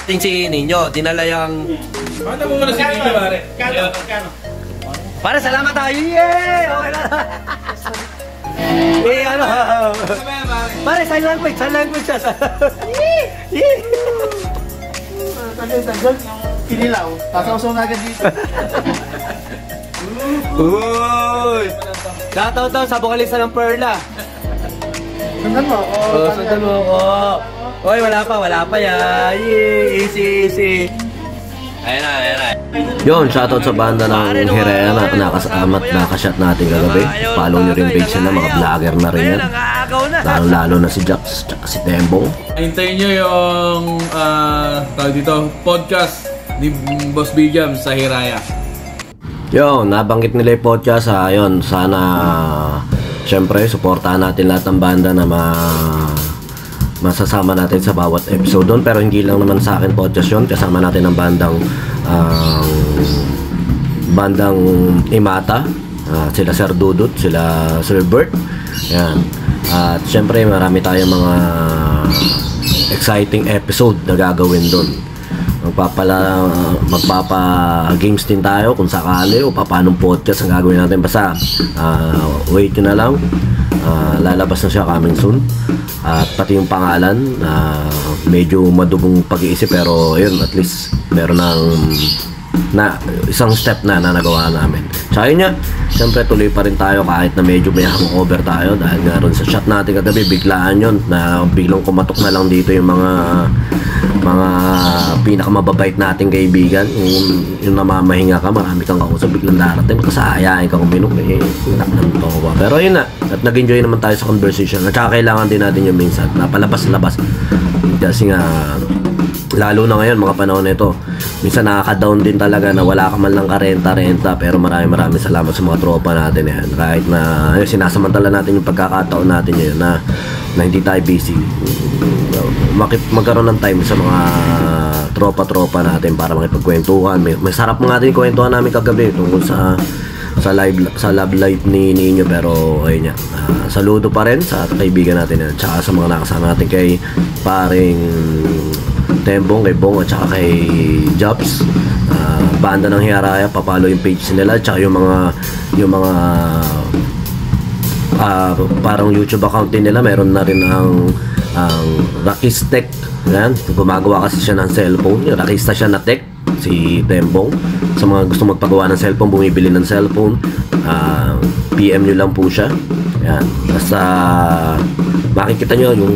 Ting si Ninyo, dinala yung... Pakita mo muna si Ninyo, pare. Kano? Pare, salamat tayo! Yay! Okay na! Eh, ano? Pare, sign language siya. Yay! Tagal. Kinilaw. Tasaw-saw na agad dito. Uy! Shoutout sa vokalista ng Perla. Sundan mo? Sundan mo ako. Uy, wala pa yan. Yay! Easy. Ayan na. Yun, shoutout sa banda ng Hiraya na nakashot natin kagabi. Follow nyo rin page nila, mga vlogger na rin yan. Lalo na si Jax, tsaka si Tembong. Hintayin nyo yung tawag dito, podcast ni Boss Bigyam sa Hiraya. Yun, nabanggit nila yung podcast. Yun, sana syempre, suportahan natin lahat ng banda na masasama natin sa bawat episode doon. Pero hindi lang naman sa akin podcast yun. Kasama natin ang bandang Imata, sila Sir Dudut, sila Sir Bert. Yan. At syempre marami tayong mga exciting episode na gagawin doon. Magpapa-games din tayo kung sakali o paanong podcast ang gagawin natin. Basta wait nyo na lang. Lalabas na siya coming soon. At pati yung pangalan, medyo madugong pag-iisip, pero yun, at least meron na isang step na nagawa namin. Tsaka yun nga, siyempre tuloy pa rin tayo kahit na medyo may hangover tayo dahil nga ron sa shot natin kagabi, biglaan yun na biglang kumatok na lang dito yung mga pinakamababait nating kaibigan. Yung namamahinga ka, marami kang kausap, biglang darating, makasayain ka kuminom, naknanto ko ba. Pero yun na, at nag-enjoy naman tayo sa conversation. At saka kailangan din natin yung minsan napalabas-labas kasi nga lalo na ngayon mga panahon nito, minsan nakaka-down din talaga na wala ka man lang karenta-renta. Pero maraming salamat sa mga tropa natin yan. Kahit na sinasamantala natin yung pagkakataon natin yun na hindi tayo busy, magkaroon ng time sa mga tropa natin para makipagkwentuhan. May sarap mga ating kwentuhan namin kagabi tungkol sa love life ni Ninyo. Pero ayun nga, saludo pa rin sa kaibigan natin yan, tsaka sa mga nakasama natin kay paring Tembong, kay Bong, at saka kay Jobs. Banda ng Hiraya, papalo yung page nila, tsaka yung mga parang YouTube account din nila. Meron na rin ang Rakis Tech. Yan, gumagawa kasi siya ng cellphone. Rakista siya na tech, si Tembong. Sa mga gusto magpagawa ng cellphone, bumibili ng cellphone, PM nyo lang po siya. Yan, basta makikita nyo yung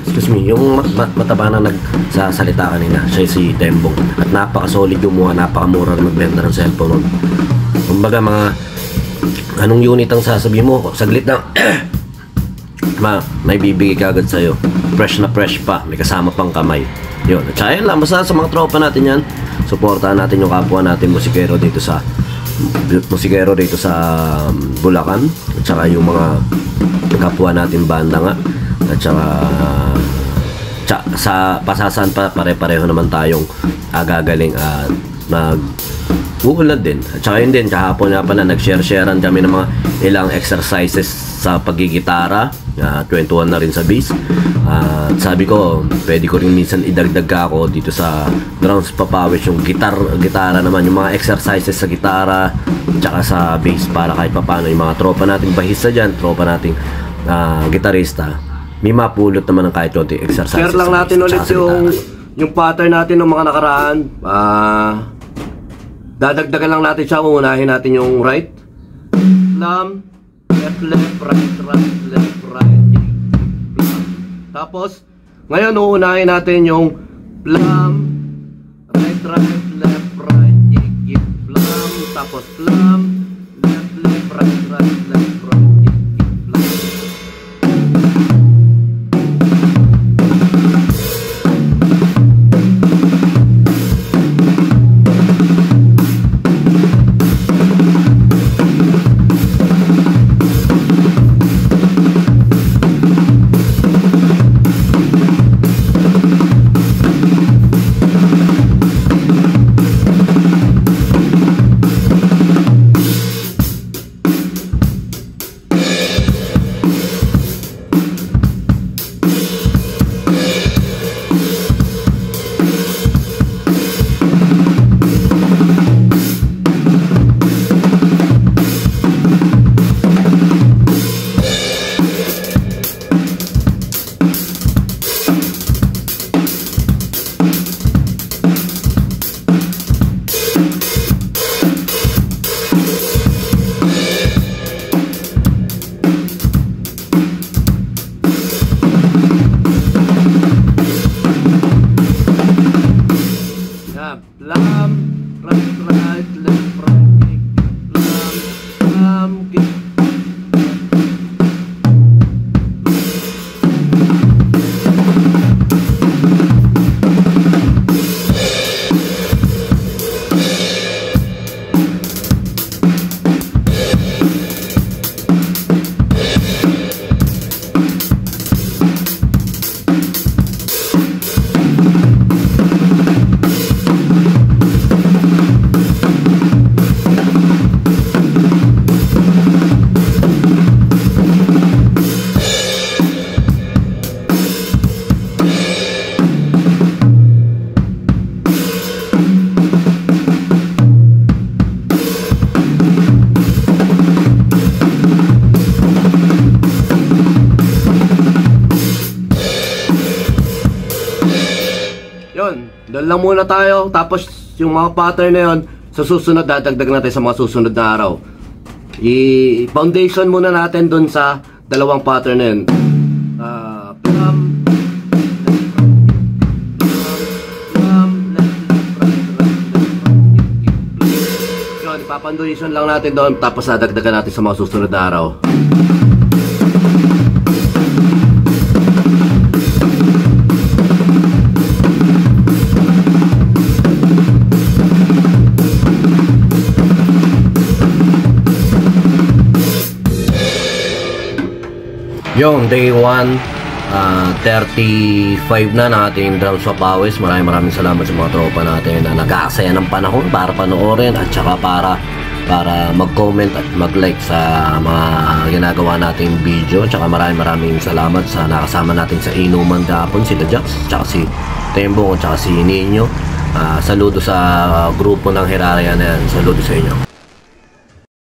excuse me, yung mataba na nagsasalita kanina, siya si Tembong. At napaka-solid yung mukha, napakamura na magbenta ng cellphone. Kumbaga mga anong unit ang sasabihin mo, saglit lang may bibigay ka agad sa'yo, fresh na fresh pa, may kasama pang kamay. Yun, at saka yun lang, basta sa mga tropa natin yan, suportahan natin yung kapwa natin musikero dito sa Bulacan, at saka yung mga kapwa natin banda nga, at saka sa pasasan pa pare-pareho naman tayong gagaling at uulan din. At saka yun din, kahapon nga pala nag-share-sharean kami ng mga ilang exercises sa paggigitara. 21 na rin sa bass. Sabi ko, pwede ko rin minsan idagdag ako dito sa drums papawis yung gitara naman, yung mga exercises sa gitara tsaka sa bass, para kahit papano yung mga tropa nating bahista dyan, tropa nating gitarista, may mapulot naman ng kahit konti exercises. Share lang natin ulit yung pattern natin ng mga nakaraan. Dadagdagan lang natin siya. Uunahin natin yung right plum, left, right, left, right, plum. Tapos ngayon uunahin natin yung plum, right, left, right, plum. Tapos plum, left, right, left, right, plum. right, left, right, kick, kick. Yun, doon lang muna tayo. Tapos yung mga pattern na yun, sa susunod, dadagdag natin sa mga susunod na araw. I-foundation muna natin doon sa dalawang pattern na yun. Yun, ipafoundation lang natin doon. Tapos dadagdagan natin sa mga susunod na araw. Yung day 1, 35 na natin drums sa pawis. Maraming salamat sa mga tropa natin na nag-aaksaya ng panahon para panoorin at saka para mag-comment at mag-like sa mga ginagawa nating video. Tsaka maraming salamat sa nakasama natin sa inuman kahapon, si The Jax, tsaka si Tembong, tsaka si Nino. Saludo sa grupo ng Hiraya na yan. Saludo sa inyo.